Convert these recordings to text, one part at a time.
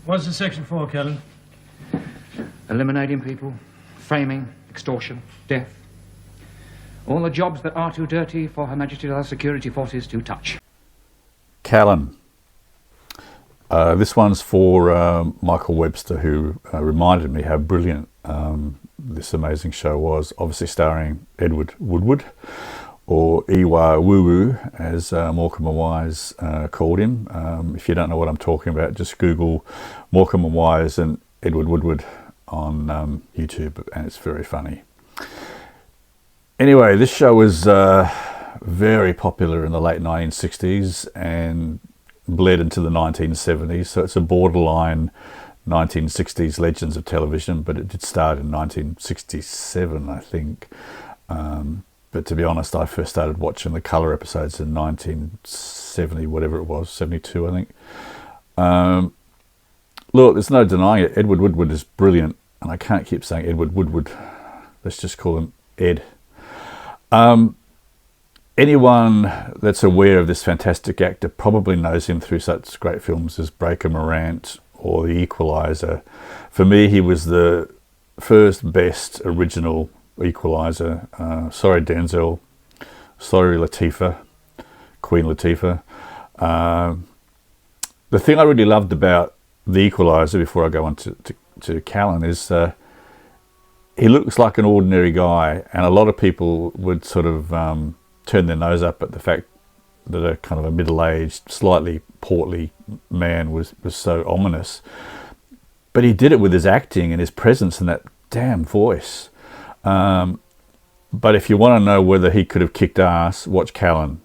What's the section for, Callan? Eliminating people, framing, extortion, death. All the jobs that are too dirty for Her Majesty's other security forces to touch. Callan. This one's for Michael Webster, who reminded me how brilliant this amazing show was. Obviously starring Edward Woodward, or Iwa Woo, as Morecambe and Wise called him. If you don't know what I'm talking about, just Google Morecambe and Wise and Edward Woodward on YouTube, and it's very funny. Anyway, this show was very popular in the late 1960s and bled into the 1970s, so it's a borderline 1960s Legends of Television, but it did start in 1967, I think. But to be honest, I first started watching the colour episodes in 1970, whatever it was, 72, I think. Look, there's no denying it. Edward Woodward is brilliant, and I can't keep saying Edward Woodward. Let's just call him Ed. Anyone that's aware of this fantastic actor probably knows him through such great films as Breaker Morant or The Equalizer. For me, he was the first best original Equalizer. Sorry, Denzel. Sorry, Latifah. Queen Latifah. The thing I really loved about The Equalizer, before I go on to Callan, is he looks like an ordinary guy, and a lot of people would sort of turn their nose up at the fact that a kind of a middle-aged, slightly portly man was so ominous. But he did it with his acting and his presence and that damn voice. But if you want to know whether he could have kicked ass, watch Callan.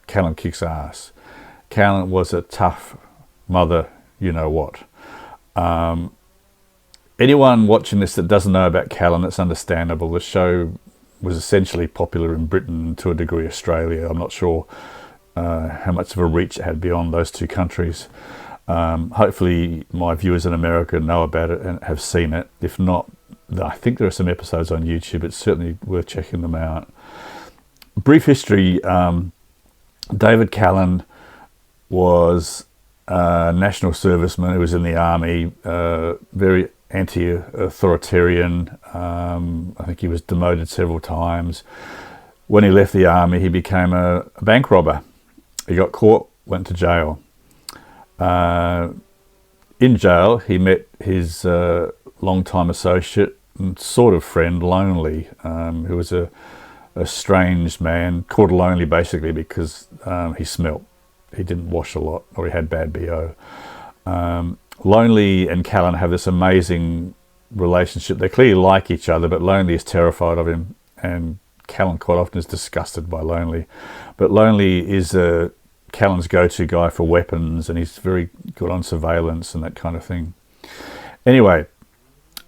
Callan kicks ass. Callan was a tough mother, you know what. Anyone watching this that doesn't know about Callan, it's understandable. The show was essentially popular in Britain and to a degree Australia. I'm not sure how much of a reach it had beyond those two countries. Hopefully my viewers in America know about it and have seen it. If not, I think there are some episodes on YouTube. It's certainly worth checking them out. Brief history. David Callan was a national serviceman who was in the army, very anti-authoritarian. I think he was demoted several times. When he left the army, he became a bank robber. He got caught, went to jail. In jail, he met his long-time associate and sort of friend, Lonely, who was a strange man, called Lonely basically because he smelt. He didn't wash a lot, or he had bad BO. Lonely and Callan have this amazing relationship. They clearly like each other, but Lonely is terrified of him, and Callan quite often is disgusted by Lonely. But Lonely is Callan's go-to guy for weapons, and he's very good on surveillance and that kind of thing. Anyway,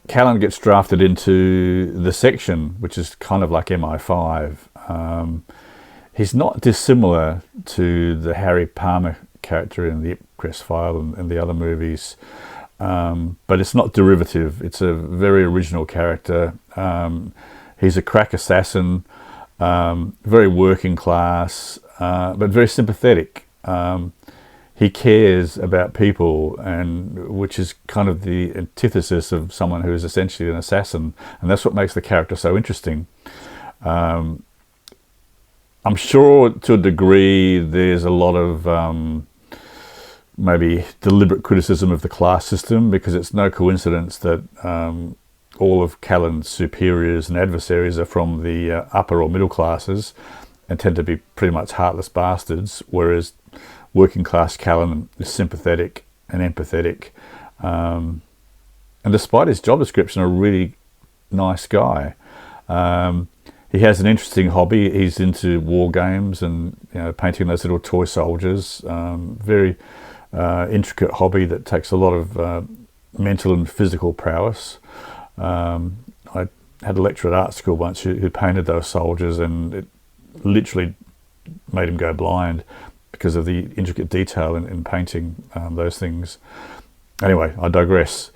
Callan gets drafted into the section, which is kind of like MI5. He's not dissimilar to the Harry Palmer character in the Ipcress File and the other movies, but it's not derivative. It's a very original character. He's a crack assassin, very working class, but very sympathetic. He cares about people, and which is kind of the antithesis of someone who is essentially an assassin, and that's what makes the character so interesting. I'm sure to a degree there's a lot of maybe deliberate criticism of the class system, because it's no coincidence that all of Callan's superiors and adversaries are from the upper or middle classes and tend to be pretty much heartless bastards, whereas working class Callan is sympathetic and empathetic, and despite his job description, a really nice guy. He has an interesting hobby. He's into war games and painting those little toy soldiers. Very intricate hobby that takes a lot of mental and physical prowess. I had a lecturer at art school once who painted those soldiers, and it literally made him go blind because of the intricate detail in painting those things. Anyway, I digress.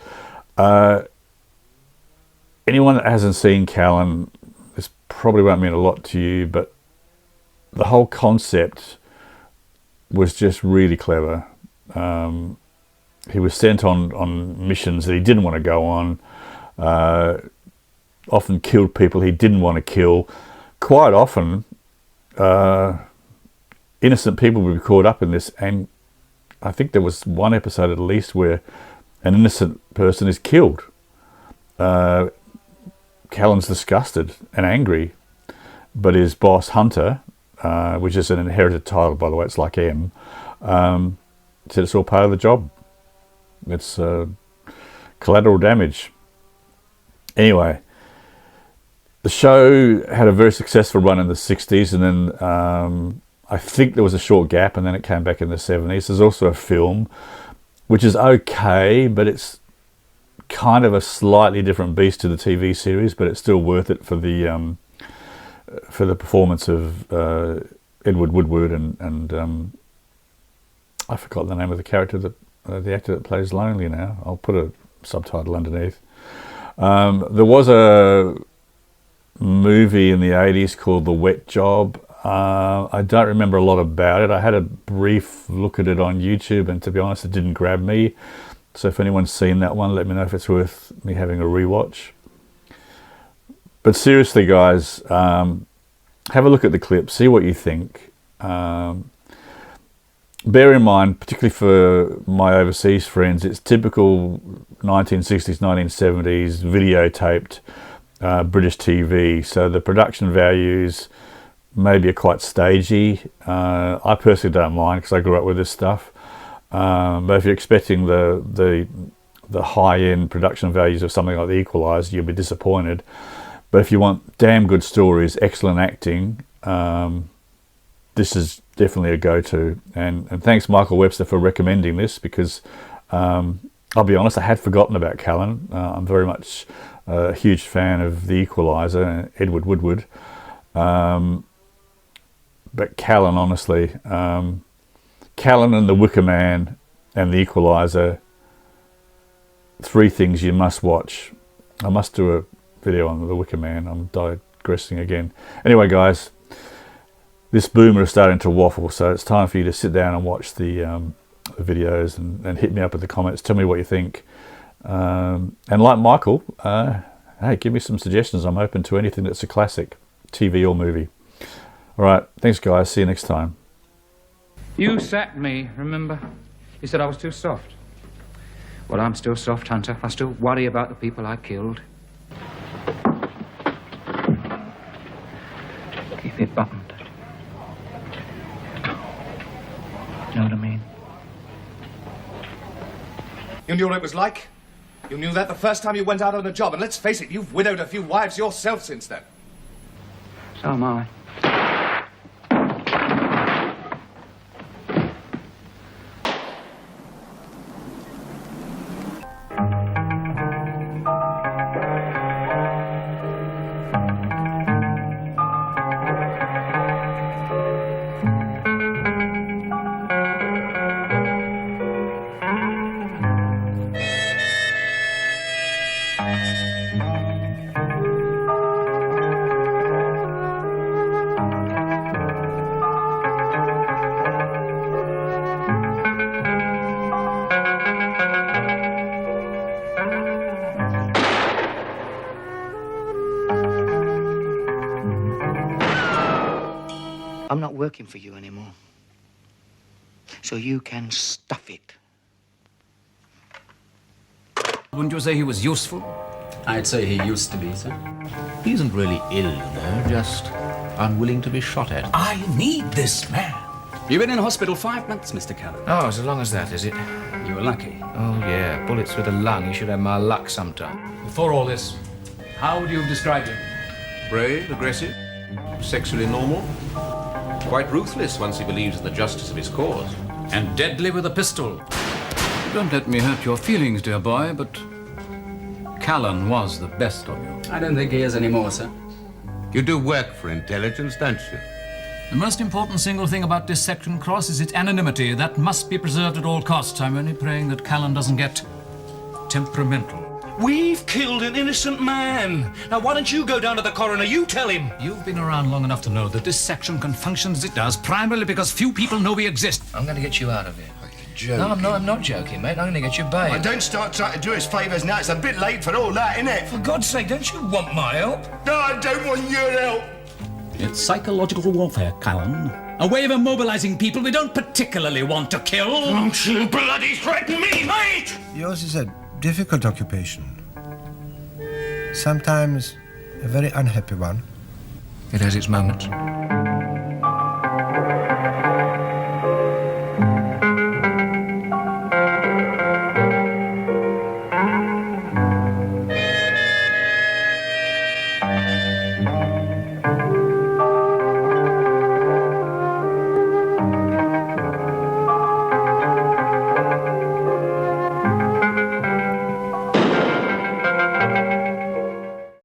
Anyone that hasn't seen Callan, this probably won't mean a lot to you, but the whole concept was just really clever. he was sent on missions that he didn't want to go on, often killed people he didn't want to kill. Quite often, innocent people would be caught up in this, and I think there was one episode at least where an innocent person is killed. Callan's disgusted and angry, but his boss, Hunter, which is an inherited title, by the way, it's like M, said it's all part of the job. It's collateral damage. Anyway, the show had a very successful run in the 60s, and then I think there was a short gap, and then it came back in the 70s. There's also a film, which is okay, but it's kind of a slightly different beast to the TV series, but it's still worth it for the performance of Edward Woodward and I forgot the name of the character, that the actor that plays Lonely now. I'll put a subtitle underneath. There was a movie in the 80s called The Wet Job. I don't remember a lot about it. I had a brief look at it on YouTube, and to be honest, it didn't grab me. So if anyone's seen that one, let me know if it's worth me having a rewatch. But seriously, guys, have a look at the clip, see what you think. Bear in mind, particularly for my overseas friends, it's typical 1960s, 1970s videotaped British TV. So the production values maybe are quite stagey. I personally don't mind because I grew up with this stuff. But if you're expecting the high-end production values of something like The Equalizer, you'll be disappointed. But if you want damn good stories, excellent acting, this is definitely a go-to. And thanks, Michael Webster, for recommending this, because I'll be honest, I had forgotten about Callan. I'm very much a huge fan of The Equalizer, Edward Woodward. But Callan, honestly, Callan and The Wicker Man and The Equalizer, three things you must watch. I must do a video on The Wicker Man. I'm digressing again. Anyway, guys, this boomer is starting to waffle, so it's time for you to sit down and watch the videos and hit me up in the comments. Tell me what you think. And like Michael, hey, give me some suggestions. I'm open to anything that's a classic, TV or movie. All right, thanks, guys. See you next time. You sacked me, remember? You said I was too soft. Well, I'm still soft, Hunter. I still worry about the people I killed. Keep it buttoned. You know what I mean? You knew what it was like? You knew that the first time you went out on a job, and let's face it, you've widowed a few wives yourself since then. So am I. I'm not working for you anymore. So you can stuff it. Wouldn't you say he was useful? I'd say he used to be, sir. He isn't really ill, you know, just unwilling to be shot at. I need this man. You've been in hospital 5 months, Mr. Callan. Oh, as long as that, is it? You were lucky. Oh, yeah. Bullets with a lung. You should have my luck sometime. Before all this, how would you have described him? Brave, aggressive, sexually normal. Quite ruthless once he believes in the justice of his cause. And deadly with a pistol. Don't let me hurt your feelings, dear boy, but Callan was the best of you. I don't think he is anymore, sir. You do work for intelligence, don't you? The most important single thing about this section cross is its anonymity. That must be preserved at all costs. I'm only praying that Callan doesn't get temperamental. We've killed an innocent man. Now, why don't you go down to the coroner? You tell him. You've been around long enough to know that this section can function as it does, primarily because few people know we exist. I'm going to get you out of here. joking. No, I'm not joking, mate. I'm going to get you bail. I don't start trying to do us favours now. It's a bit late for all that, isn't it? For God's sake, don't you want my help? No, I don't want your help. It's psychological warfare, Callan. A way of immobilizing people we don't particularly want to kill. Don't you bloody threaten me, mate! Yours is a difficult occupation. Sometimes a very unhappy one. It has its moments.